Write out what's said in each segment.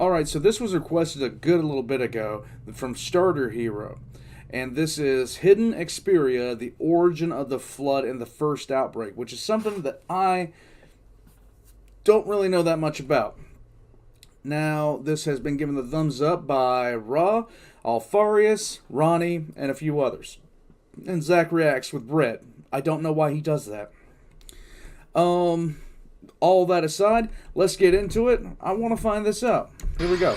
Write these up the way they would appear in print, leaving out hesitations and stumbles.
Alright, so this was requested a good little bit ago from Starter Hero. And this is HiddenXperia, the origin of the flood and the first outbreak, which is something that I don't really know that much about. Now, this has been given the thumbs up by Ra, Alfarius, Ronnie, and a few others. And Zach reacts with Brett. I don't know why he does that. All that aside, let's get into it. I want to find this out. Here we go.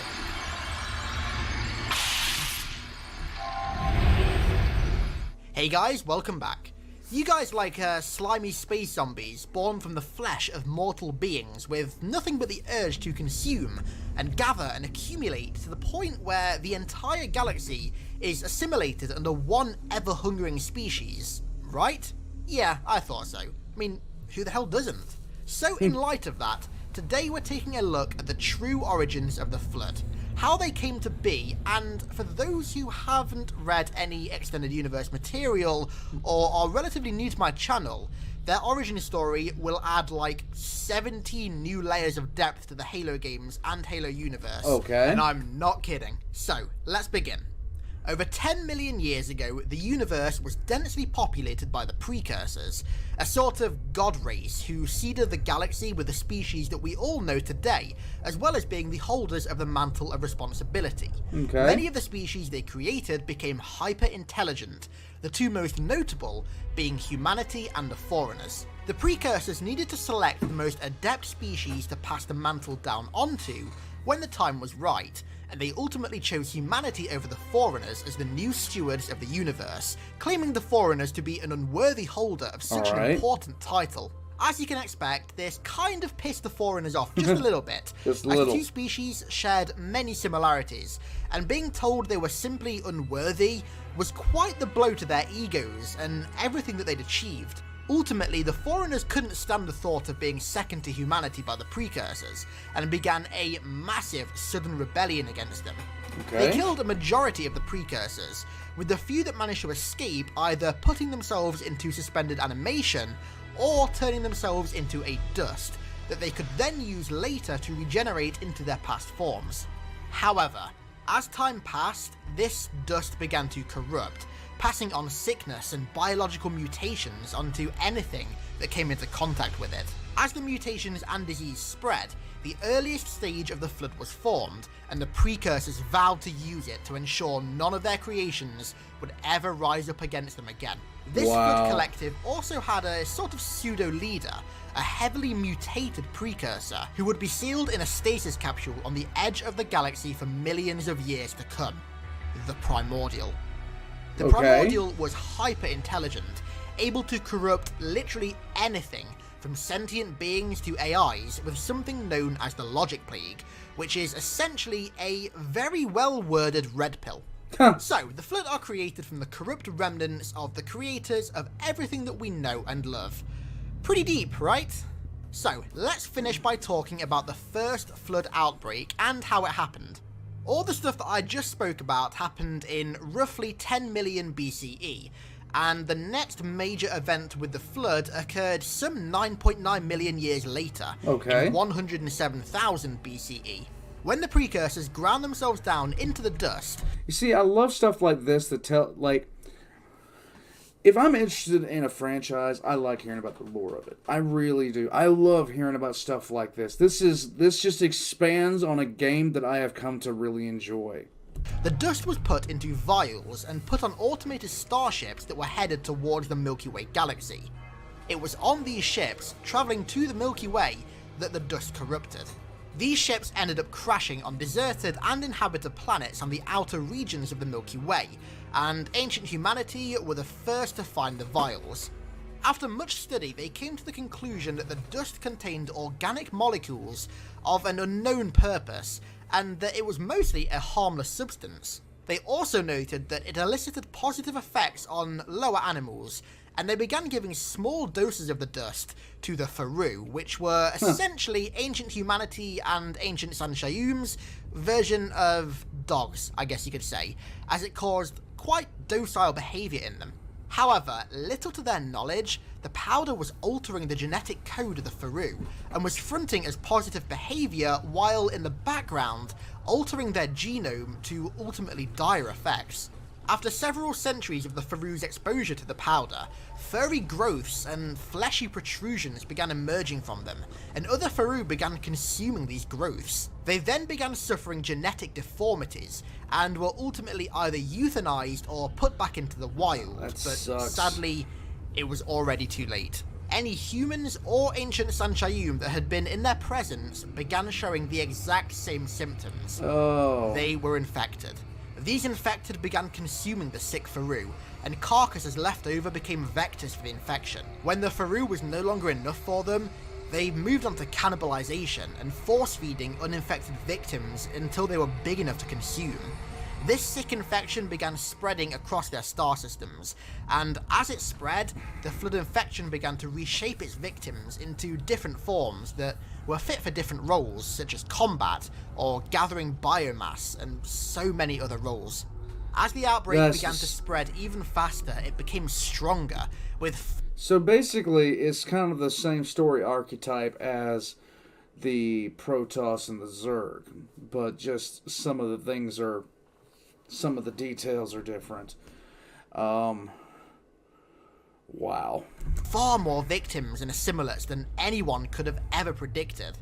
Hey guys, welcome back. You guys like slimy space zombies born from the flesh of mortal beings with nothing but the urge to consume and gather and accumulate to the point where the entire galaxy is assimilated under one ever-hungering species, right? Yeah, I thought so. I mean, who the hell doesn't? So in light of that, today we're taking a look at the true origins of the Flood, how they came to be, and for those who haven't read any extended universe material or are relatively new to my channel, their origin story will add like 17 new layers of depth to the Halo games and Halo universe. Okay. And I'm not kidding. So, let's begin. Over 10 million years ago, the universe was densely populated by the Precursors, a sort of god race who seeded the galaxy with the species that we all know today, as well as being the holders of the mantle of responsibility. Okay. Many of the species they created became hyper-intelligent, the two most notable being humanity and the Foreigners. The Precursors needed to select the most adept species to pass the mantle down onto when the time was right, and they ultimately chose humanity over the Foreigners as the new stewards of the universe, claiming the Foreigners to be an unworthy holder of such an important title. As you can expect, this kind of pissed the Foreigners off just a little bit, just a as little. the two species shared many similarities, and being told they were simply unworthy was quite the blow to their egos and everything that they'd achieved. Ultimately, the Foreigners couldn't stand the thought of being second to humanity by the Precursors, and began a massive sudden rebellion against them. Okay. They killed a majority of the Precursors, with the few that managed to escape either putting themselves into suspended animation, or turning themselves into a dust, that they could then use later to regenerate into their past forms. However, as time passed, this dust began to corrupt, passing on sickness and biological mutations onto anything that came into contact with it. As the mutations and disease spread, the earliest stage of the Flood was formed, and the Precursors vowed to use it to ensure none of their creations would ever rise up against them again. This Flood collective also had a sort of pseudo-leader, a heavily mutated Precursor, who would be sealed in a stasis capsule on the edge of the galaxy for millions of years to come. The Primordial. The Primordial was hyper-intelligent, able to corrupt literally anything from sentient beings to AIs with something known as the Logic Plague, which is essentially a very well-worded red pill. So, the Flood are created from the corrupt remnants of the creators of everything that we know and love. Pretty deep, right? So, let's finish by talking about the first Flood outbreak and how it happened. All the stuff that I just spoke about happened in roughly 10 million BCE, and the next major event with the Flood occurred some 9.9 million years later, in 107,000 BCE, when the Precursors ground themselves down into the dust. You see, I love stuff like this that tell, like, if I'm interested in a franchise, I like hearing about the lore of it. I really do. I love hearing about stuff like this. This just expands on a game that I have come to really enjoy. The dust was put into vials and put on automated starships that were headed towards the Milky Way galaxy. It was on these ships, travelling to the Milky Way, that the dust corrupted. These ships ended up crashing on deserted and inhabited planets on the outer regions of the Milky Way, and ancient humanity were the first to find the vials. After much study, they came to the conclusion that the dust contained organic molecules of an unknown purpose, and that it was mostly a harmless substance. They also noted that it elicited positive effects on lower animals, and they began giving small doses of the dust to the Faru, which were essentially ancient humanity and ancient Sanshayum's version of dogs, I guess you could say, as it caused quite docile behaviour in them. However, little to their knowledge, the powder was altering the genetic code of the Faru, and was fronting as positive behaviour while in the background altering their genome to ultimately dire effects. After several centuries of the Faru's exposure to the powder, furry growths and fleshy protrusions began emerging from them, and other Faru began consuming these growths. They then began suffering genetic deformities, and were ultimately either euthanized or put back into the wild, but sucks. Sadly, it was already too late. Any humans or ancient Sanchayum that had been in their presence began showing the exact same symptoms. Oh. They were infected. These infected began consuming the sick Faru, and carcasses left over became vectors for the infection. When the Faru was no longer enough for them, they moved on to cannibalization and force-feeding uninfected victims until they were big enough to consume. This sick infection began spreading across their star systems, and as it spread, the flood infection began to reshape its victims into different forms that were fit for different roles, such as combat, or gathering biomass, and so many other roles. As the outbreak began to spread even faster, it became stronger, with... So basically, it's kind of the same story archetype as the Protoss and the Zerg, but just some of the things are... Some of the details are different. Wow. Far more victims and assimilates than anyone could have ever predicted.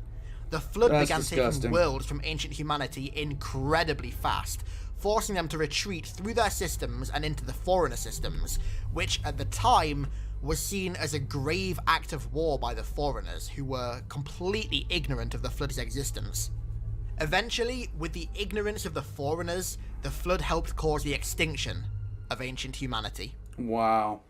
The flood began taking worlds from ancient humanity incredibly fast, forcing them to retreat through their systems and into the Forerunner systems, which at the time was seen as a grave act of war by the Forerunners, who were completely ignorant of the flood's existence. Eventually, with the ignorance of the Forerunners, the flood helped cause the extinction of ancient humanity. Wow.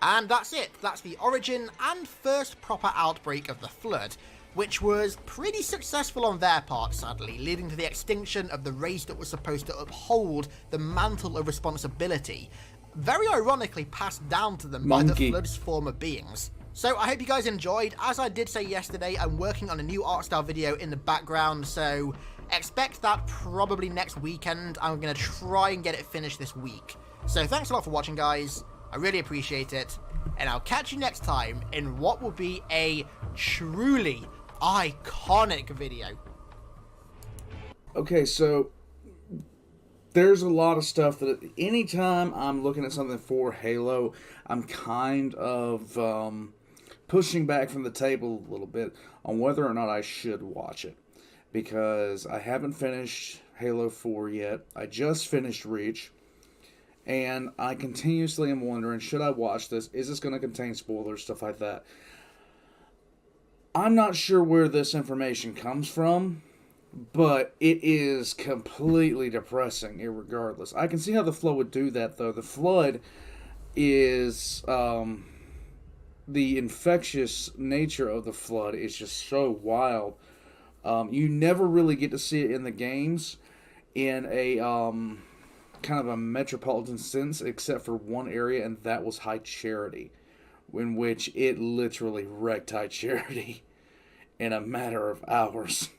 And that's it. That's the origin and first proper outbreak of the flood, which was pretty successful on their part, sadly, leading to the extinction of the race that was supposed to uphold the mantle of responsibility, very ironically passed down to them by the flood's former beings. So I hope you guys enjoyed. As I did say yesterday, I'm working on a new art style video in the background, so expect that probably next weekend. I'm going to try and get it finished this week. So thanks a lot for watching, guys. I really appreciate it. And I'll catch you next time in what will be a truly iconic video. Okay, so there's a lot of stuff that anytime I'm looking at something for Halo, I'm kind of pushing back from the table a little bit on whether or not I should watch it, because I haven't finished Halo 4 yet. I just finished Reach, and I continuously am wondering, should I watch this? Is this going to contain spoilers, stuff like that? I'm not sure where this information comes from, but it is completely depressing irregardless. I can see how the Flood would do that, though. The Flood is... the infectious nature of the Flood is just so wild. You never really get to see it in the games in a kind of a metropolitan sense, except for one area, and that was High Charity, in which it literally wrecked High Charity in a matter of hours.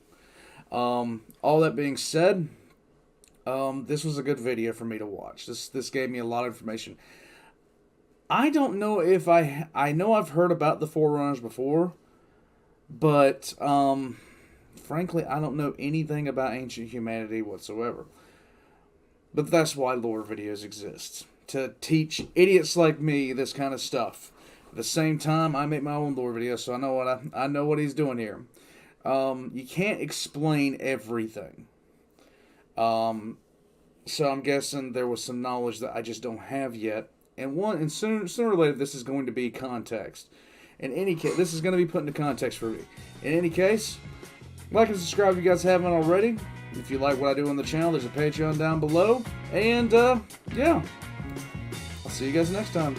All that being said, this was a good video for me to watch. This gave me a lot of information. I don't know if I know I've heard about the Forerunners before, but frankly, I don't know anything about ancient humanity whatsoever. But that's why lore videos exist, to teach idiots like me this kind of stuff. At the same time, I make my own lore videos, so I know what he's doing here. You can't explain everything. So I'm guessing there was some knowledge that I just don't have yet. And sooner or later, this is going to be context. In any case, this is going to be put into context for me. In any case, like and subscribe if you guys haven't already. If you like what I do on the channel, there's a Patreon down below. And, yeah. I'll see you guys next time.